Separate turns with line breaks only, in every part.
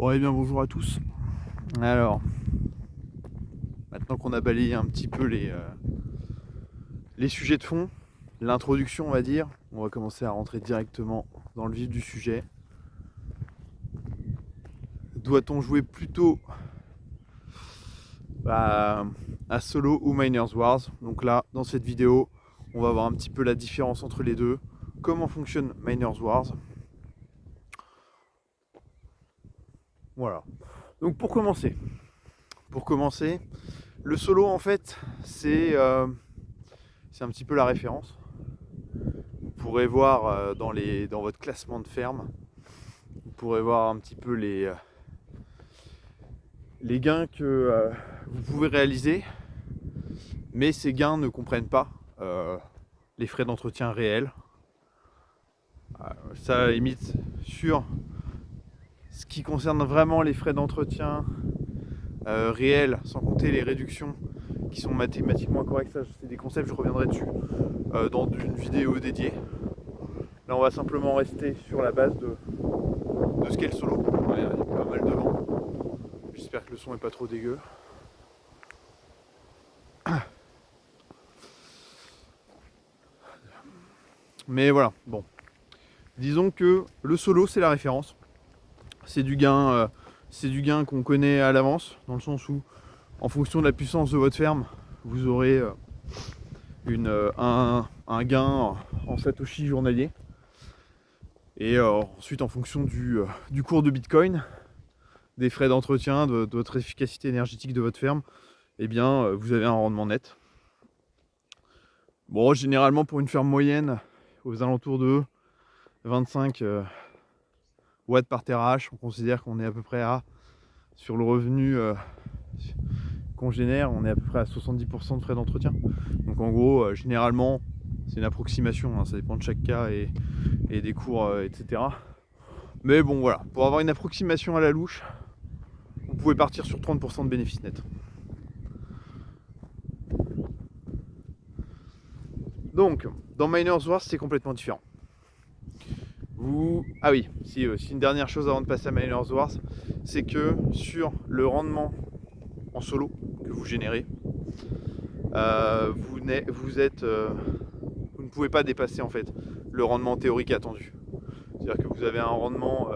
Bon, eh bien bonjour à tous. Alors, maintenant qu'on a balayé un petit peu les sujets de fond, l'introduction on va dire, on va commencer à rentrer directement dans le vif du sujet. Doit-on jouer plutôt à solo ou Miners Wars? Donc là, dans cette vidéo, on va voir un petit peu la différence entre les deux, comment fonctionne Miners Wars. Voilà. Donc pour commencer, le solo en fait, c'est un petit peu la référence. Vous pourrez voir dans votre classement de ferme, vous pourrez voir un petit peu les gains que vous pouvez réaliser, mais ces gains ne comprennent pas les frais d'entretien réels. Ça limite sur ce qui concerne vraiment les frais d'entretien réels, sans compter les réductions qui sont mathématiquement correctes. Ça, c'est des concepts, je reviendrai dessus dans une vidéo dédiée. Là, on va simplement rester sur la base de ce qu'est le solo. Ouais, il y a pas mal de vent. J'espère que le son est pas trop dégueu. Mais voilà, bon. Disons que le solo, c'est la référence. C'est du gain qu'on connaît à l'avance, dans le sens où, en fonction de la puissance de votre ferme, vous aurez un gain en satoshi journalier. Et ensuite, en fonction du cours de Bitcoin, des frais d'entretien, de votre efficacité énergétique de votre ferme, eh bien, vous avez un rendement net. Bon, généralement, pour une ferme moyenne, aux alentours de 25 watts par TRH, on considère qu'on est à peu près sur le revenu qu'on génère, on est à peu près à 70% de frais d'entretien. Donc en gros, généralement, c'est une approximation, hein, ça dépend de chaque cas et des cours, etc. Mais bon, voilà, pour avoir une approximation à la louche, vous pouvez partir sur 30% de bénéfices nets. Donc, dans Miners Wars, c'est complètement différent. Ah oui, si une dernière chose avant de passer à Miners Wars, c'est que sur le rendement en solo que vous générez, vous ne pouvez pas dépasser en fait le rendement théorique attendu. C'est-à-dire que vous avez un rendement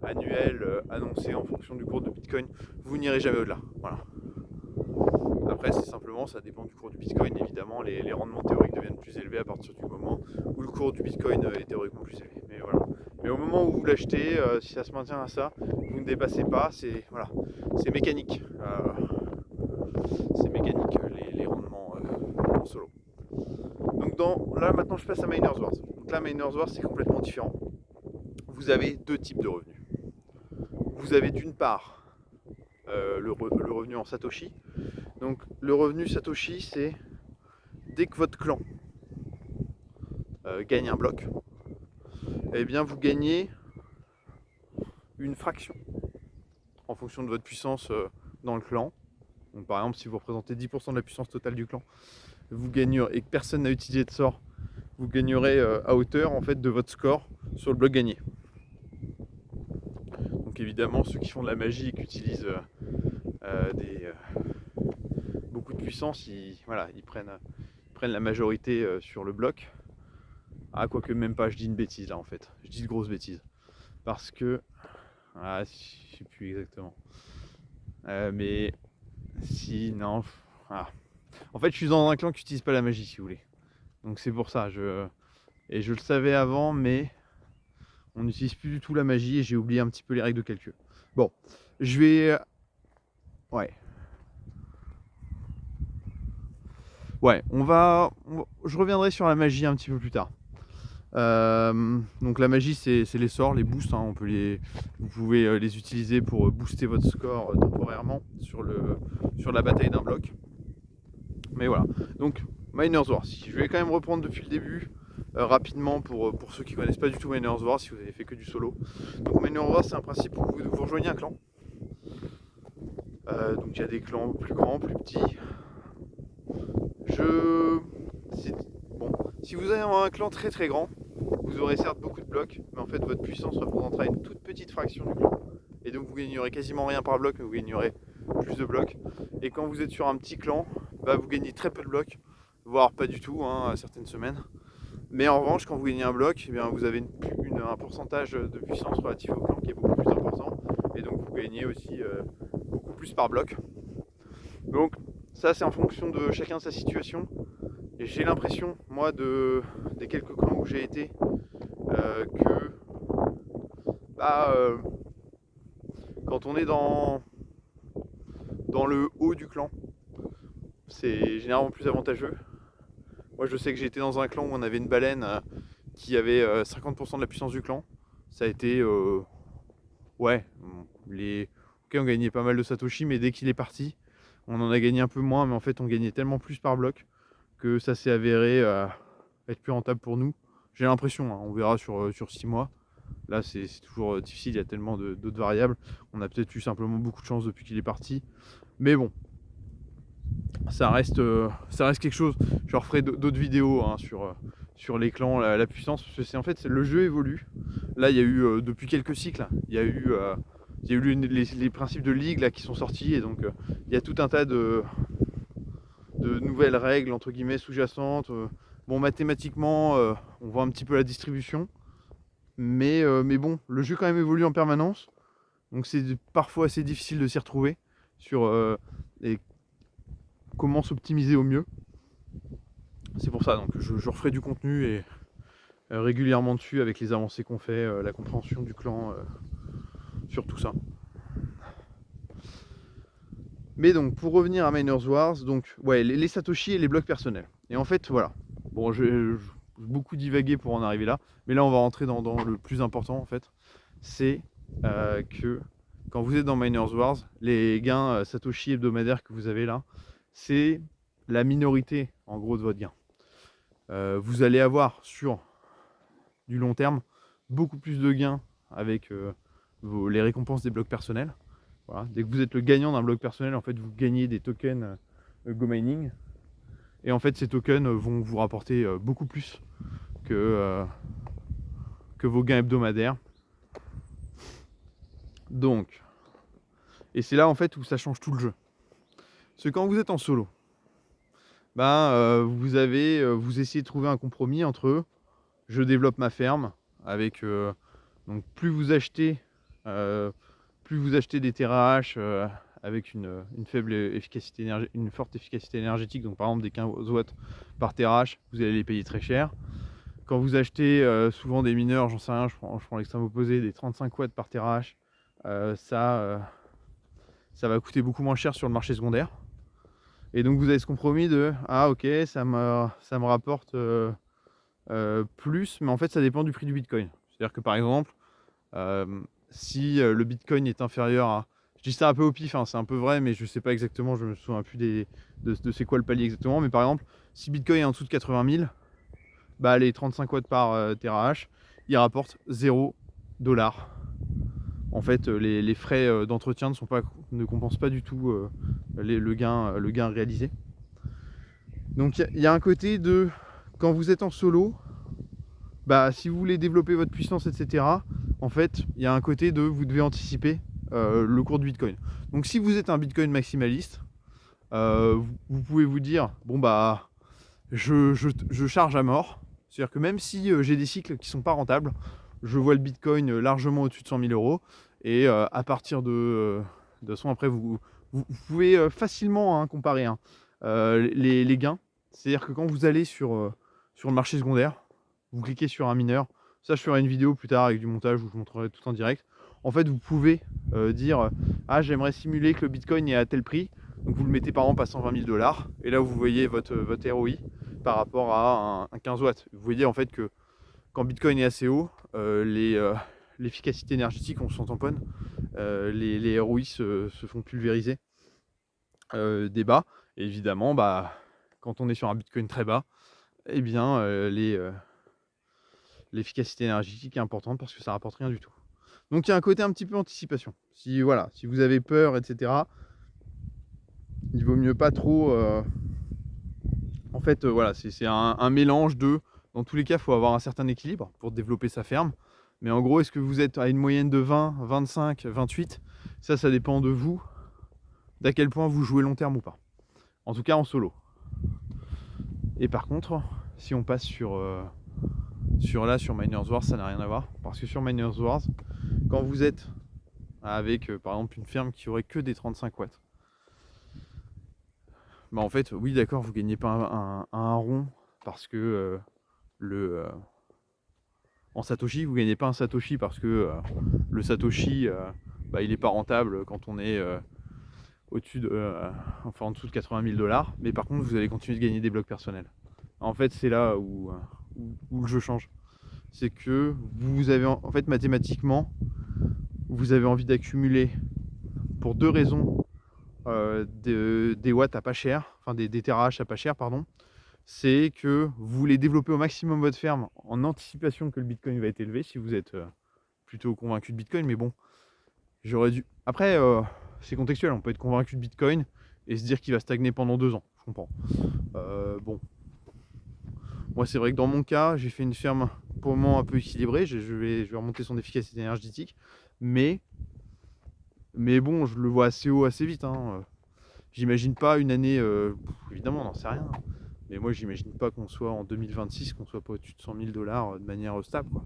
annuel annoncé en fonction du cours de Bitcoin, vous n'irez jamais au-delà. Voilà. Après, c'est simplement, ça dépend du cours du Bitcoin. Évidemment, les rendements théoriques deviennent plus élevés à partir du moment où le cours du Bitcoin est théoriquement plus élevé. Mais voilà. Mais au moment où vous l'achetez, si ça se maintient à ça, vous ne dépassez pas. C'est voilà, c'est mécanique. C'est mécanique les rendements en solo. Donc là maintenant, je passe à Miners Wars. Donc là, Miners Wars, c'est complètement différent. Vous avez deux types de revenus. Vous avez d'une part le revenu en Satoshi. Donc le revenu Satoshi, c'est dès que votre clan gagne un bloc, eh bien vous gagnez une fraction en fonction de votre puissance dans le clan. Donc par exemple, si vous représentez 10% de la puissance totale du clan, vous gagnerez, et que personne n'a utilisé de sort, vous gagnerez à hauteur en fait de votre score sur le bloc gagné. Donc évidemment, ceux qui font de la magie et qui utilisent beaucoup de puissance, ils prennent la majorité sur le bloc. Ah, quoique même pas, je dis une bêtise là en fait. Je dis de grosses bêtises. Parce que... Ah, je sais plus exactement. Mais... Si, non... Ah. En fait, je suis dans un clan qui n'utilise pas la magie, si vous voulez. Donc c'est pour ça. Et je le savais avant, mais... On n'utilise plus du tout la magie et j'ai oublié un petit peu les règles de calcul. Bon, je vais... Ouais. Ouais, je reviendrai sur la magie un petit peu plus tard. Donc la magie, c'est les sorts, les boosts, hein, vous pouvez les utiliser pour booster votre score temporairement sur la bataille d'un bloc. Mais voilà, donc Miners Wars, je vais quand même reprendre depuis le début rapidement pour ceux qui ne connaissent pas du tout Miners Wars, si vous avez fait que du solo. Donc Miners Wars, c'est un principe où vous rejoignez un clan. Donc il y a des clans plus grands, plus petits. Bon, si vous avez un clan très très grand, vous aurez certes beaucoup de blocs, mais en fait votre puissance représentera une toute petite fraction du clan. et donc vous gagnerez quasiment rien par bloc, mais vous gagnerez plus de blocs. Et quand vous êtes sur un petit clan, bah, vous gagnez très peu de blocs, voire pas du tout à certaines semaines. Mais en revanche, quand vous gagnez un bloc, eh bien, vous avez un pourcentage de puissance relatif au clan qui est beaucoup plus important, et donc vous gagnez aussi beaucoup plus par bloc. Donc ça, c'est en fonction de chacun de sa situation. Et j'ai l'impression, moi, des quelques clans où j'ai été, que quand on est dans le haut du clan, c'est généralement plus avantageux. Moi, je sais que j'ai été dans un clan où on avait une baleine qui avait 50% de la puissance du clan. Ça a été... ouais, ok, on gagnait pas mal de Satoshi, mais dès qu'il est parti, on en a gagné un peu moins, mais en fait, on gagnait tellement plus par bloc que ça s'est avéré être plus rentable pour nous. J'ai l'impression, on verra sur 6 mois. Là, c'est toujours difficile, il y a tellement d'autres variables. On a peut-être eu simplement beaucoup de chance depuis qu'il est parti. Mais bon, ça reste quelque chose. Je referai d'autres vidéos sur les clans, la puissance, parce que en fait, le jeu évolue. Là, il y a eu, depuis quelques cycles, il y a eu les principes de ligue là, qui sont sortis, et donc il y a tout un tas de nouvelles règles, entre guillemets, sous-jacentes. Bon, mathématiquement, on voit un petit peu la distribution, mais bon, le jeu quand même évolue en permanence, donc c'est parfois assez difficile de s'y retrouver sur comment s'optimiser au mieux. C'est pour ça, donc je referai du contenu et régulièrement dessus avec les avancées qu'on fait, la compréhension du clan, sur tout ça. Mais donc pour revenir à Miners Wars, donc ouais, les Satoshi et les blocs personnels. Et en fait voilà, bon j'ai beaucoup divagué pour en arriver là, mais là on va rentrer dans le plus important en fait. C'est que quand vous êtes dans Miners Wars, les gains Satoshi hebdomadaires que vous avez là, c'est la minorité en gros de votre gain. Vous allez avoir sur du long terme beaucoup plus de gains avec les récompenses des blocs personnels. Voilà. Dès que vous êtes le gagnant d'un bloc personnel, en fait, vous gagnez des tokens Go Mining. Et en fait, ces tokens vont vous rapporter beaucoup plus que vos gains hebdomadaires. Donc, et c'est là en fait où ça change tout le jeu. Parce que quand vous êtes en solo, vous essayez de trouver un compromis entre je développe ma ferme avec donc plus vous achetez des TRH avec une faible efficacité une forte efficacité énergétique, donc par exemple des 15 watts par TRH, vous allez les payer très cher. Quand vous achetez souvent des mineurs, j'en sais rien, je prends l'extrême opposé, des 35 watts par TRH, ça va coûter beaucoup moins cher sur le marché secondaire. Et donc vous avez ce compromis de ah ok, ça me rapporte plus, mais en fait ça dépend du prix du Bitcoin. C'est-à-dire que par exemple, si le Bitcoin est inférieur à... Je dis ça un peu au pif, hein, c'est un peu vrai, mais je sais pas exactement, je me souviens plus de c'est quoi le palier exactement. Mais par exemple, si Bitcoin est en dessous de 80 000, les 35 watts par TRH, il rapporte 0 $. En fait, les frais d'entretien ne compensent pas du tout le gain réalisé. Donc il y a un côté de... Quand vous êtes en solo, si vous voulez développer votre puissance, etc., en fait, il y a un côté de vous devez anticiper le cours du Bitcoin. Donc si vous êtes un Bitcoin maximaliste, vous pouvez vous dire, bon je charge à mort. C'est-à-dire que même si j'ai des cycles qui sont pas rentables, je vois le Bitcoin largement au-dessus de 100 000 €. Et à partir de toute façon, après, vous pouvez facilement comparer les gains. C'est-à-dire que quand vous allez sur le marché secondaire, vous cliquez sur un mineur. Ça, je ferai une vidéo plus tard avec du montage où je vous montrerai tout en direct. En fait, vous pouvez dire ah, j'aimerais simuler que le Bitcoin est à tel prix. Donc vous le mettez par exemple à 120 000 $. Et là, vous voyez votre ROI par rapport à un 15 watts. Vous voyez en fait que quand Bitcoin est assez haut, l'efficacité énergétique, on s'en tamponne. Les ROI se font pulvériser des bas. Et évidemment, quand on est sur un Bitcoin très bas, eh bien, l'efficacité énergétique est importante parce que ça rapporte rien du tout. Donc il y a un côté un petit peu anticipation. Si vous avez peur, etc., il vaut mieux pas trop... En fait, c'est un mélange de... Dans tous les cas, il faut avoir un certain équilibre pour développer sa ferme. Mais en gros, est-ce que vous êtes à une moyenne de 20, 25, 28? Ça dépend de vous, d'à quel point vous jouez long terme ou pas. En tout cas en solo. Et par contre, si on passe sur Miners Wars, ça n'a rien à voir. Parce que sur Miners Wars, quand vous êtes avec par exemple une ferme qui aurait que des 35 watts, bah en fait, oui d'accord, vous gagnez pas un rond parce que en Satoshi, vous gagnez pas un Satoshi parce que le Satoshi, bah, il est pas rentable quand on est au-dessus de, enfin en dessous de 80 000 $, mais par contre vous allez continuer de gagner des blocs personnels. En fait, c'est là où le jeu change. C'est que vous avez, en fait, mathématiquement, vous avez envie d'accumuler pour deux raisons des watts à pas cher, enfin des TH à pas cher, pardon. C'est que vous voulez développer au maximum votre ferme en anticipation que le Bitcoin va être élevé, si vous êtes plutôt convaincu de Bitcoin, mais bon, j'aurais dû. Après, c'est contextuel, on peut être convaincu de Bitcoin et se dire qu'il va stagner pendant 2 ans, je comprends. Bon. Moi, c'est vrai que dans mon cas, j'ai fait une ferme pour le moment un peu équilibrée, je vais remonter son efficacité énergétique, mais bon, je le vois assez haut assez vite. Hein. J'imagine pas une année, évidemment, on n'en sait rien. Mais moi, j'imagine pas qu'on soit en 2026, qu'on soit pas au-dessus de 100 000 $ de manière stable, quoi.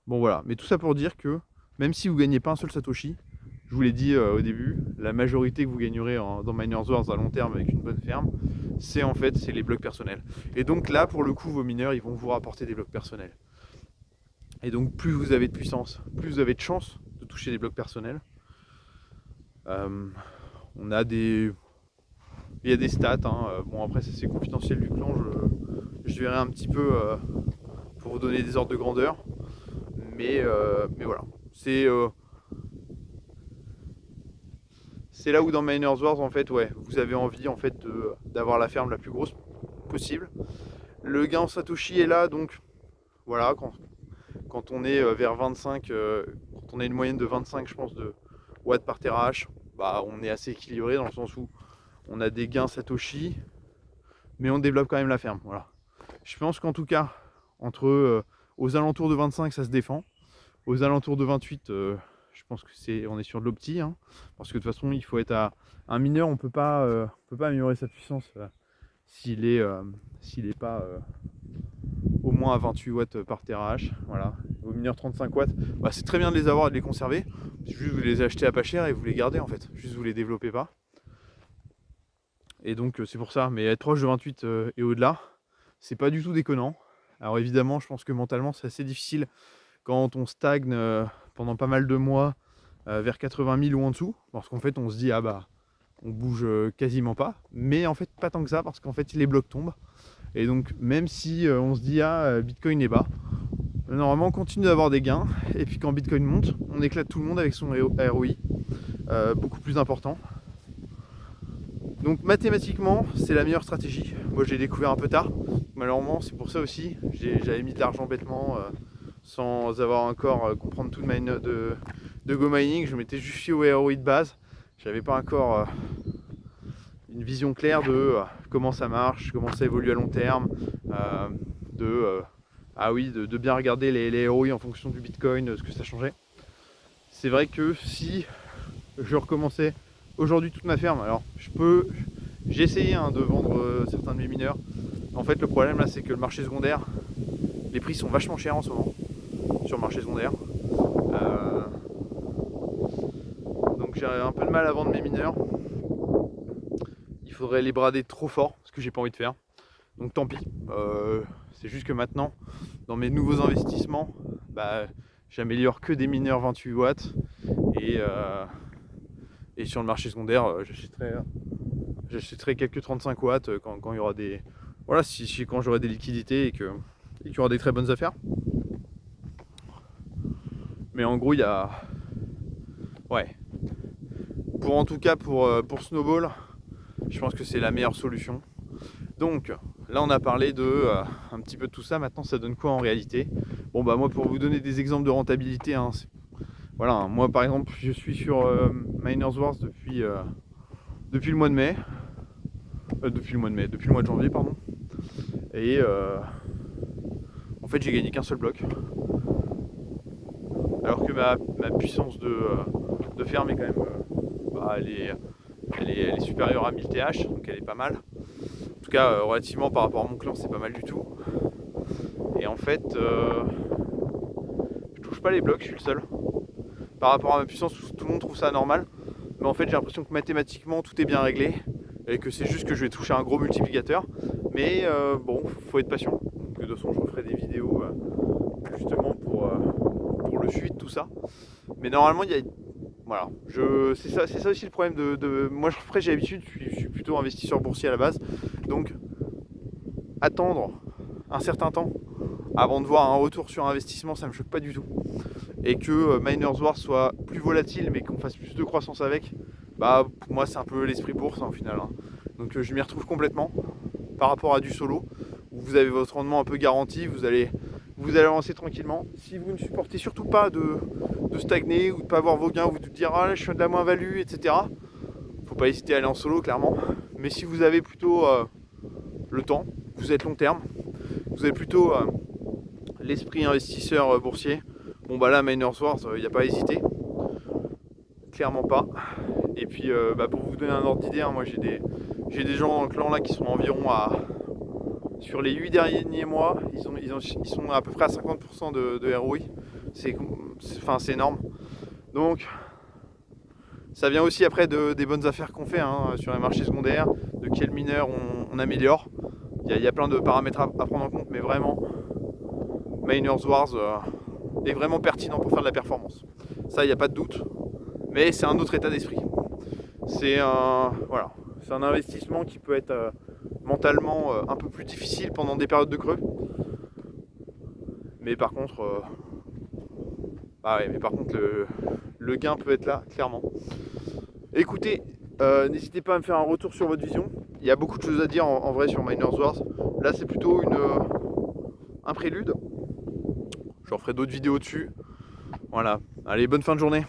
Bon, voilà. Mais tout ça pour dire que même si vous gagnez pas un seul Satoshi, je vous l'ai dit au début, la majorité que vous gagnerez dans Miners Wars à long terme avec une bonne ferme, c'est les blocs personnels. Et donc là, pour le coup, vos mineurs, ils vont vous rapporter des blocs personnels. Et donc, plus vous avez de puissance, plus vous avez de chances de toucher des blocs personnels. On a des... Il y a des stats, hein. Bon après c'est confidentiel du clan, je verrai un petit peu pour vous donner des ordres de grandeur. Mais voilà. C'est là où dans Miners Wars en fait, ouais, vous avez envie en fait d'avoir la ferme la plus grosse possible. Le gain en Satoshi est là, donc voilà, quand on est vers 25, quand on a une moyenne de 25 je pense de watts par TH, bah on est assez équilibré dans le sens où on a des gains Satoshi, mais on développe quand même la ferme. Voilà. Je pense qu'en tout cas, aux alentours de 25, ça se défend. Aux alentours de 28, je pense que on est sur de l'opti, hein, parce que de toute façon, il faut être à un mineur, on peut pas améliorer sa puissance s'il est pas au moins à 28 watts par TH. Voilà. Aux mineurs 35 watts, bah, c'est très bien de les avoir et de les conserver. Juste vous les achetez à pas cher et vous les gardez en fait. Juste vous les développez pas. Et donc c'est pour ça, mais être proche de 28 et au-delà, c'est pas du tout déconnant. Alors évidemment, je pense que mentalement, c'est assez difficile quand on stagne pendant pas mal de mois vers 80 000 ou en dessous, parce qu'en fait on se dit ah bah on bouge quasiment pas, mais en fait pas tant que ça, parce qu'en fait les blocs tombent. Et donc même si on se dit ah Bitcoin est bas, normalement on continue d'avoir des gains, et puis quand Bitcoin monte, on éclate tout le monde avec son ROI beaucoup plus important. Donc mathématiquement, c'est la meilleure stratégie. Moi, j'ai découvert un peu tard. Malheureusement, c'est pour ça aussi. J'avais mis de l'argent bêtement, sans avoir encore comprendre tout de Go Mining. Je m'étais juste fié au ROI de base. J'avais pas encore une vision claire de comment ça marche, comment ça évolue à long terme, de bien regarder les ROI en fonction du Bitcoin, ce que ça changeait. C'est vrai que si je recommençais aujourd'hui toute ma ferme, alors j'ai essayé de vendre certains de mes mineurs. En fait le problème là c'est que le marché secondaire, les prix sont vachement chers en ce moment sur le marché secondaire. Donc j'ai un peu de mal à vendre mes mineurs. Il faudrait les brader trop fort, ce que j'ai pas envie de faire. Donc tant pis. C'est juste que maintenant, dans mes nouveaux investissements, bah, j'améliore que des mineurs 28 watts et sur le marché secondaire, j'achèterai quelques 35 watts quand il y aura des. Voilà, quand j'aurai des liquidités et qu'il y aura des très bonnes affaires. Mais en gros, il y a. Ouais. En tout cas, pour Snowball, je pense que c'est la meilleure solution. Donc, là, on a parlé un petit peu de tout ça. Maintenant, ça donne quoi en réalité? Bon, bah, moi, pour vous donner des exemples de rentabilité, hein, voilà, hein, moi, par exemple, je suis sur Miners Wars depuis le mois de mai. Depuis le mois de janvier, pardon. Et en fait j'ai gagné qu'un seul bloc. Alors que ma puissance de ferme est quand même elle est supérieure à 1000 TH, donc elle est pas mal. En tout cas relativement par rapport à mon clan c'est pas mal du tout. Et en fait je touche pas les blocs, je suis le seul. Par rapport à ma puissance, tout le monde trouve ça normal. Mais en fait j'ai l'impression que mathématiquement tout est bien réglé. Et que c'est juste que je vais toucher un gros multiplicateur. Mais bon, faut être patient. Donc, de toute façon je referai des vidéos justement pour le suivi de tout ça. Mais normalement il y a... Voilà, c'est ça aussi le problème de... Moi après j'ai l'habitude, je suis plutôt investisseur boursier à la base. Donc attendre un certain temps avant de voir un retour sur investissement, ça me choque pas du tout. Et que Miners Wars soit plus volatile mais qu'on fasse plus de croissance avec, bah pour moi c'est un peu l'esprit bourse au final. Donc je m'y retrouve complètement par rapport à du solo où vous avez votre rendement un peu garanti, vous allez avancer tranquillement. Si vous ne supportez surtout pas de stagner ou de pas avoir vos gains, ou de dire ah là je suis de la moins-value, etc. Faut pas hésiter à aller en solo clairement. Mais si vous avez plutôt le temps, vous êtes long terme, vous avez plutôt l'esprit investisseur boursier, bon bah là Miners Wars, il n'y a pas à hésiter. Clairement pas. Et puis pour vous donner un ordre d'idée, moi j'ai des gens dans le clan là qui sont environ sur les 8 derniers mois, ils sont à peu près à 50% de ROI. C'est énorme. Donc ça vient aussi après des bonnes affaires qu'on fait sur les marchés secondaires, de quel mineur on améliore. Il y a plein de paramètres à prendre en compte, mais vraiment Miners Wars est vraiment pertinent pour faire de la performance. Ça, il n'y a pas de doute, mais c'est un autre état d'esprit. C'est un investissement qui peut être mentalement un peu plus difficile pendant des périodes de creux. Mais par contre, le gain peut être là, clairement. Écoutez, n'hésitez pas à me faire un retour sur votre vision. Il y a beaucoup de choses à dire en vrai sur Miners Wars. Là, c'est plutôt un prélude. J'en ferai d'autres vidéos dessus. Voilà. Allez, bonne fin de journée.